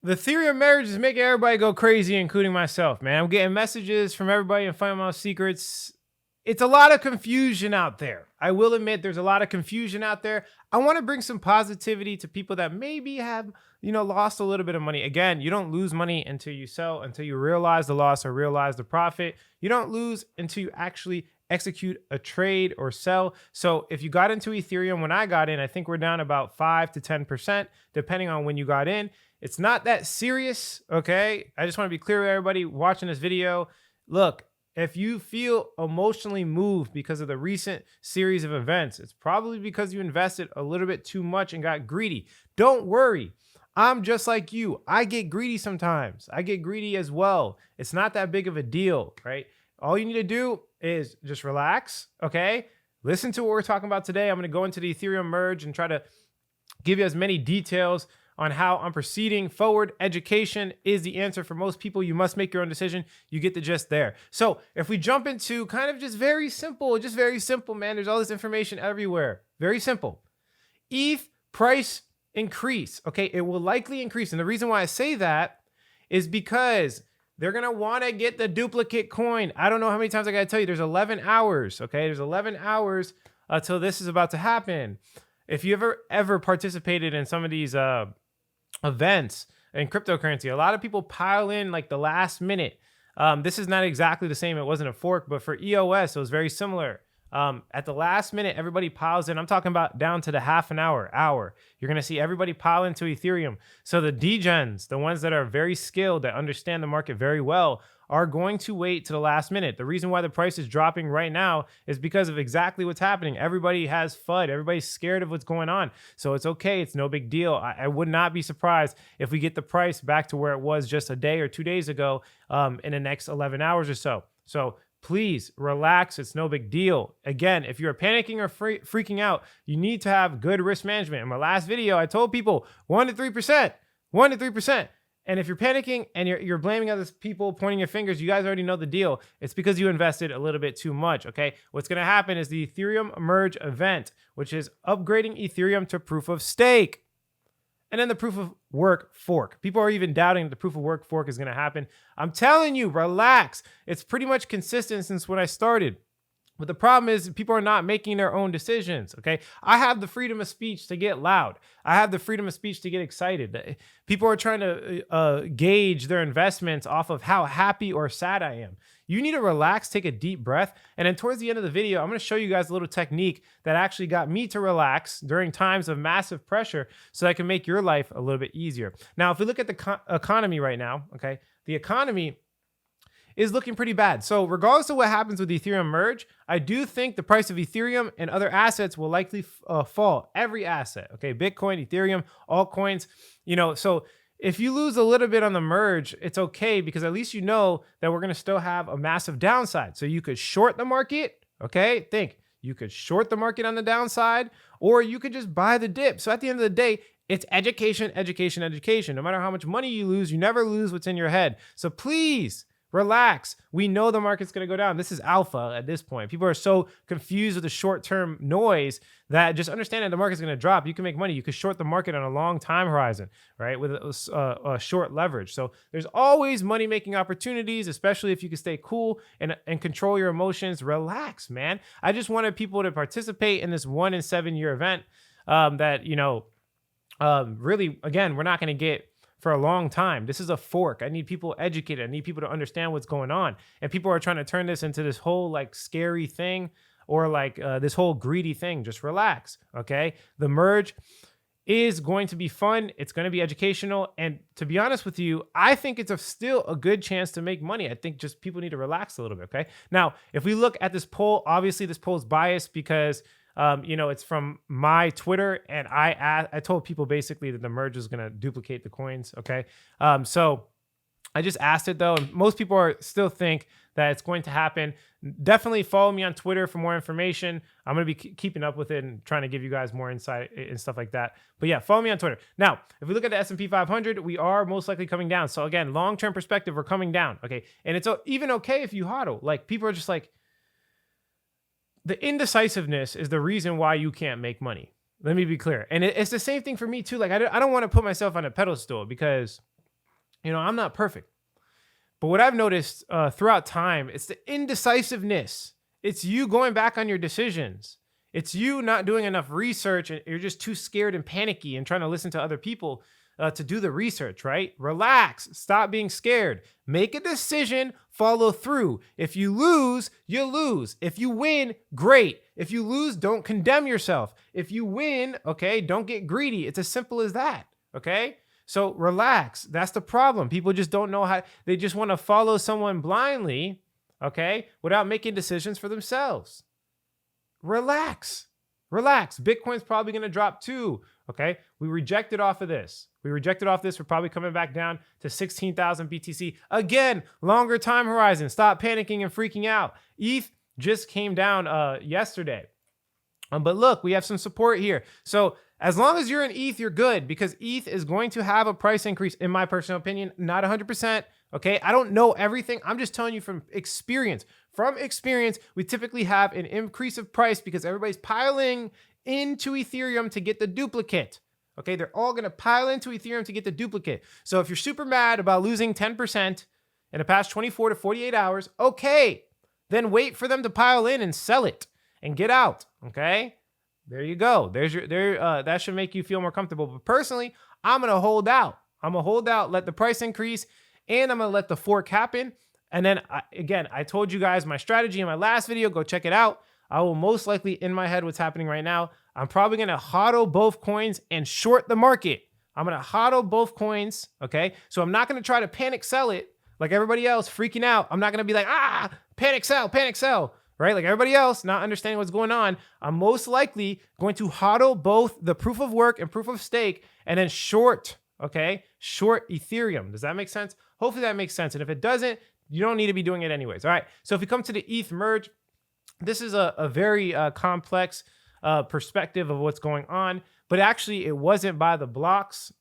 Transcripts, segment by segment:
The Ethereum marriage is making everybody go crazy, including myself, man. I'm getting messages from everybody and finding out secrets. It's a lot of confusion out there. I will admit there's a lot of confusion out there. I want to bring some positivity to people that maybe have, lost a little bit of money. Again, you don't lose money until you sell, until you realize the loss or realize the profit. You don't lose until you actually execute a trade or sell. So if you got into Ethereum when I got in, I think we're down about 5 to 10%, depending on when you got in. It's not that serious, okay? I just want to be clear with everybody watching this video. Look, if you feel emotionally moved because of the recent series of events, it's probably because you invested a little bit too much and got greedy. Don't worry. I'm just like you. I get greedy sometimes. I get greedy as well. It's not that big of a deal, right? All you need to do is just relax, okay? Listen to what we're talking about today. I'm going to go into the Ethereum merge and try to give you as many details on how I'm proceeding forward. Education is the answer for most people. You must make your own decision. You get the gist there. So if we jump into kind of just very simple, man. There's all this information everywhere. Very simple. ETH price increase. Okay, it will likely increase. And the reason why I say that is because they're going to want to get the duplicate coin. I don't know how many times I got to tell you. There's 11 hours. Okay, there's 11 hours until this is about to happen. If you ever participated in some of these events in cryptocurrency, a lot of people pile in like the last minute. This is not exactly the same. It wasn't a fork, but for EOS, it was very similar. At the last minute, everybody piles in. I'm talking about down to the half an hour. You're going to see everybody pile into Ethereum. So the degens, the ones that are very skilled, that understand the market very well, are going to wait to the last minute. The reason why the price is dropping right now is because of exactly what's happening. Everybody has FUD. Everybody's scared of what's going on. So it's okay. It's no big deal. I would not be surprised if we get the price back to where it was just a day or 2 days ago in the next 11 hours or so. So please relax. It's no big deal. Again, if you're panicking or freaking out, you need to have good risk management. In my last video, I told people 1 to 3%, 1 to 3%. And if you're panicking and you're blaming other people, pointing your fingers, you guys already know the deal. It's because you invested a little bit too much, okay? What's going to happen is the Ethereum merge event, which is upgrading Ethereum to proof of stake. And then the proof of work fork. People are even doubting the proof of work fork is going to happen. I'm telling you, relax. It's pretty much consistent since when I started. But the problem is people are not making their own decisions, okay? I have the freedom of speech to get loud. I have the freedom of speech to get excited. People are trying to gauge their investments off of how happy or sad I am. You need to relax, take a deep breath. And then towards the end of the video, I'm going to show you guys a little technique that actually got me to relax during times of massive pressure so I can make your life a little bit easier. Now, if we look at the economy right now, okay, the economy is looking pretty bad. So regardless of what happens with the Ethereum merge, I do think the price of Ethereum and other assets will likely fall. Every asset, okay? Bitcoin, Ethereum, altcoins, so if you lose a little bit on the merge, it's okay because at least you know that we're going to still have a massive downside. So you could short the market, okay? You could short the market on the downside, or you could just buy the dip. So at the end of the day, it's education, education, education. No matter how much money you lose, you never lose what's in your head. So please, relax. We know the market's going to go down. This is alpha at this point. People are so confused with the short-term noise that just understand that the market's going to drop. You can make money. You can short the market on a long time horizon, right? With a short leverage. So there's always money-making opportunities, especially if you can stay cool and control your emotions. Relax, man. I just wanted people to participate in this 1 in 7 year event that, really, again, we're not going to get for a long time. This is a fork. I need people educated. I need people to understand what's going on. And people are trying to turn this into this whole like scary thing or like this whole greedy thing. Just relax, okay? The merge is going to be fun. It's going to be educational. And to be honest with you, I think it's still a good chance to make money. I think just people need to relax a little bit, okay? Now, if we look at this poll, obviously this poll is biased because it's from my Twitter, and I told people basically that the merge is going to duplicate the coins. Okay. So I just asked it though. And most people still think that it's going to happen. Definitely follow me on Twitter for more information. I'm going to be keeping up with it and trying to give you guys more insight and stuff like that. But yeah, follow me on Twitter. Now, if we look at the S&P 500, we are most likely coming down. So again, long-term perspective, we're coming down. Okay. And it's even okay if you hodl. Like people are just like, the indecisiveness is the reason why you can't make money. Let me be clear. And it's the same thing for me too. Like I don't want to put myself on a pedestal because I'm not perfect. But what I've noticed throughout time, it's the indecisiveness. It's you going back on your decisions. It's you not doing enough research and you're just too scared and panicky and trying to listen to other people to do the research, right? Relax. Stop being scared. Make a decision. Follow through. If you lose, you lose. If you win, great. If you lose, don't condemn yourself. If you win, okay, don't get greedy. It's as simple as that, okay? So relax. That's the problem. People just don't know how, they just want to follow someone blindly, okay, without making decisions for themselves. Relax. Relax. Bitcoin's probably going to drop too, okay? We rejected off of this. We're probably coming back down to 16,000 BTC. Again, longer time horizon. Stop panicking and freaking out. ETH just came down yesterday. But look, we have some support here. So as long as you're in ETH, you're good, because ETH is going to have a price increase, in my personal opinion, not 100%. Okay, I don't know everything. I'm just telling you from experience. From experience, we typically have an increase of price because everybody's piling into Ethereum to get the duplicate. Okay, they're all going to pile into Ethereum to get the duplicate. So if you're super mad about losing 10% in the past 24 to 48 hours, okay, then wait for them to pile in and sell it and get out. Okay, there you go. That should make you feel more comfortable. But personally, I'm going to hold out. Let the price increase, and I'm going to let the fork happen. And then I told you guys my strategy in my last video. Go check it out. I will most likely, in my head, what's happening right now, I'm probably going to hodl both coins and short the market. I'm going to hodl both coins, okay? So I'm not going to try to panic sell it like everybody else freaking out. I'm not going to be like, panic sell, right? Like everybody else not understanding what's going on. I'm most likely going to hodl both the proof of work and proof of stake and then short, okay? Short Ethereum. Does that make sense? Hopefully that makes sense. And if it doesn't, you don't need to be doing it anyways. All right. So if we come to the ETH merge, this is a very complex perspective of what's going on, but actually it wasn't by the blocks.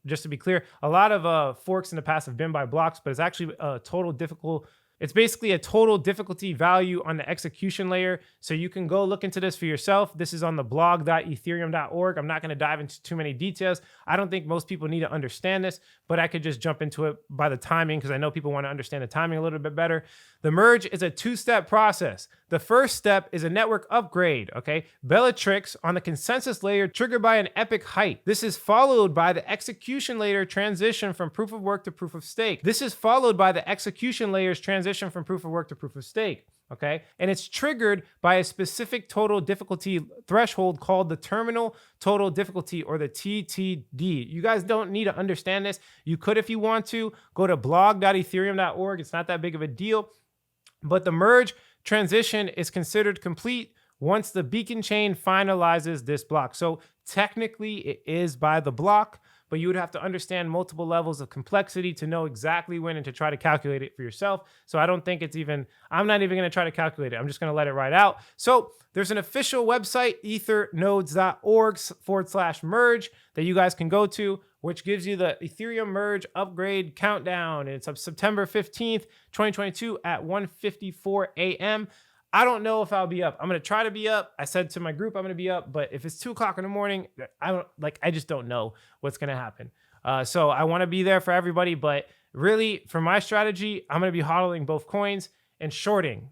Just to be clear, a lot of forks in the past have been by blocks, but it's actually it's basically a total difficulty value on the execution layer. So you can go look into this for yourself. This is on the blog.ethereum.org. I'm not going to dive into too many details. I don't think most people need to understand this, but I could just jump into it by the timing because I know people want to understand the timing a little bit better. The merge is a two-step process. The first step is a network upgrade, okay? Bellatrix on the consensus layer triggered by an epic height. This is followed by the execution layer transition from proof of work to proof of stake. This is followed by the execution layer's transition from proof of work to proof of stake, okay? And it's triggered by a specific total difficulty threshold called the terminal total difficulty, or the TTD. You guys don't need to understand this. You could if you want to. Go to blog.ethereum.org. It's not that big of a deal. But the merge transition is considered complete once the beacon chain finalizes this block. So technically it is by the block, but you would have to understand multiple levels of complexity to know exactly when and to try to calculate it for yourself. So I don't think I'm not even going to try to calculate it. I'm just going to let it ride out. So there's an official website, ethernodes.org/merge, that you guys can go to, which gives you the Ethereum merge upgrade countdown. And it's up September 15th, 2022 at 1:54 a.m. I don't know if I'll be up. I'm going to try to be up. I said to my group I'm going to be up, but if it's 2 o'clock in the morning, I just don't know what's going to happen. So I want to be there for everybody, but really for my strategy, I'm going to be hodling both coins and shorting.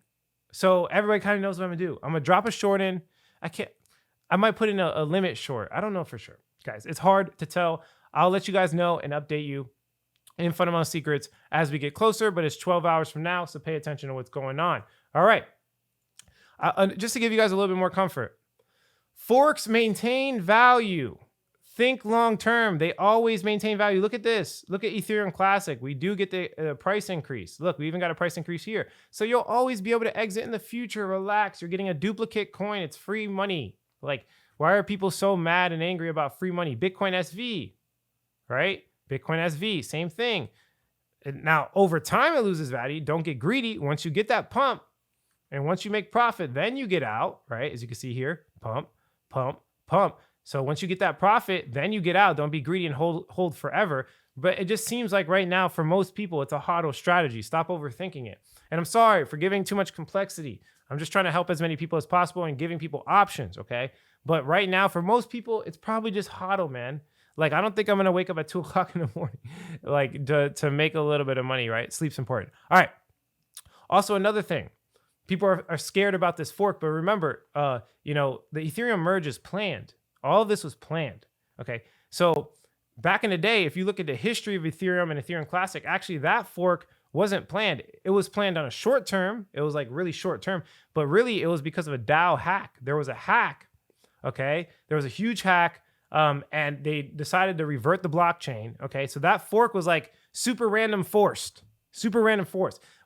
So everybody kind of knows what I'm going to do. I'm going to drop a short in. I might put in a limit short. I don't know for sure, guys. It's hard to tell. I'll let you guys know and update you in Fundamental Secrets as we get closer, but it's 12 hours from now, so pay attention to what's going on. All right. Just to give you guys a little bit more comfort, forks maintain value. Think long term. They always maintain value. Look at this. Look at Ethereum Classic. We do get the price increase. Look, we even got a price increase here. So you'll always be able to exit in the future. Relax. You're getting a duplicate coin. It's free money. Like, why are people so mad and angry about free money? Bitcoin SV, right? Bitcoin SV, same thing. And now, over time, it loses value. Don't get greedy. Once you get that pump, and once you make profit, then you get out, right? As you can see here, pump, pump, pump. So once you get that profit, then you get out. Don't be greedy and hold forever. But it just seems like right now, for most people, it's a hodl strategy. Stop overthinking it. And I'm sorry for giving too much complexity. I'm just trying to help as many people as possible and giving people options, okay? But right now, for most people, it's probably just hodl, man. Like, I don't think I'm gonna wake up at 2 o'clock in the morning, like to make a little bit of money, right? Sleep's important. All right. Also, another thing, people are scared about this fork, but remember, the Ethereum merge is planned. All of this was planned. Okay. So back in the day, if you look at the history of Ethereum and Ethereum Classic, actually that fork wasn't planned. It was planned on a short term. It was like really short term, but really it was because of a DAO hack. There was a hack. Okay. There was a huge hack. And they decided to revert the blockchain. Okay. So that fork was like super random forced.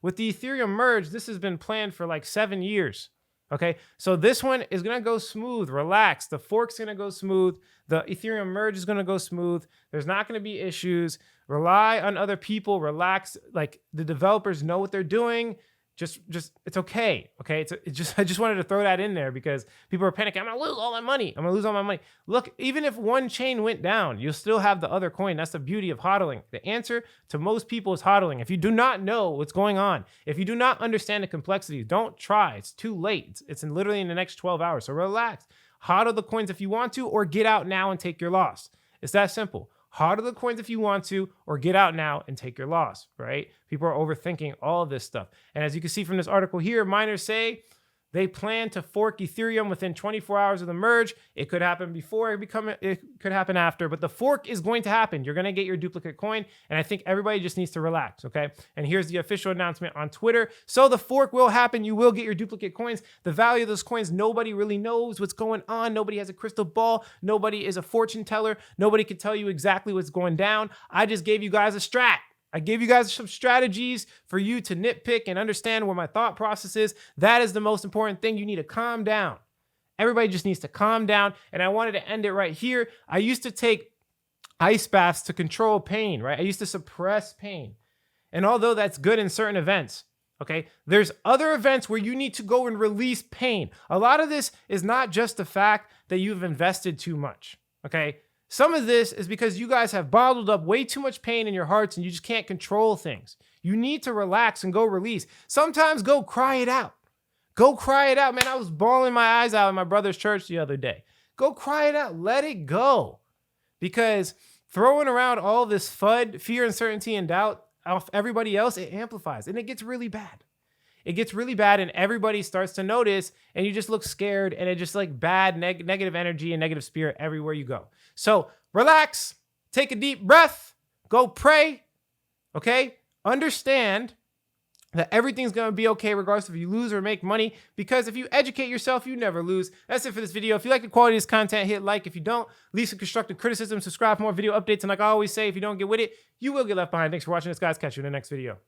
With the Ethereum merge, this has been planned for like 7 years. Okay, so this one is going to go smooth. Relax. The fork's going to go smooth. The Ethereum merge is going to go smooth. There's not going to be issues. Rely on other people. Relax. Like, the developers know what they're doing. Just it's okay. Okay, I just wanted to throw that in there because people are panicking. I'm gonna lose all my money. Look, even if one chain went down, you'll still have the other coin. That's the beauty of hodling. The answer to most people is hodling. If you do not know what's going on, if you do not understand the complexities, don't try. It's too late. It's literally in the next 12 hours. So relax. Hodl the coins if you want to, or get out now and take your loss. It's that simple. Hodl the coins if you want to, or get out now and take your loss, right? People are overthinking all of this stuff. And as you can see from this article here, miners say they plan to fork Ethereum within 24 hours of the merge. It could happen before, it could happen after, but the fork is going to happen. You're going to get your duplicate coin, and I think everybody just needs to relax, okay? And here's the official announcement on Twitter. So the fork will happen. You will get your duplicate coins. The value of those coins, nobody really knows what's going on. Nobody has a crystal ball. Nobody is a fortune teller. Nobody can tell you exactly what's going down. I just gave you guys a strat. I gave you guys some strategies for you to nitpick and understand what my thought process is. That is the most important thing. You need to calm down. Everybody just needs to calm down. And I wanted to end it right here. I used to take ice baths to control pain, right? I used to suppress pain. And although that's good in certain events, okay, there's other events where you need to go and release pain. A lot of this is not just the fact that you've invested too much, okay? Some of this is because you guys have bottled up way too much pain in your hearts and you just can't control things. You need to relax and go release. Sometimes go cry it out. Go cry it out. Man, I was bawling my eyes out in my brother's church the other day. Go cry it out. Let it go. Because throwing around all this FUD, fear, uncertainty, and doubt off everybody else, it amplifies and it gets really bad. It gets really bad and everybody starts to notice and you just look scared and it just like bad negative energy and negative spirit everywhere you go. So relax, take a deep breath, go pray, okay? Understand that everything's going to be okay regardless if you lose or make money, because if you educate yourself, you never lose. That's it for this video. If you like the quality of this content, hit like. If you don't, leave some constructive criticism, subscribe for more video updates, and like I always say, if you don't get with it, you will get left behind. Thanks for watching this, guys. Catch you in the next video.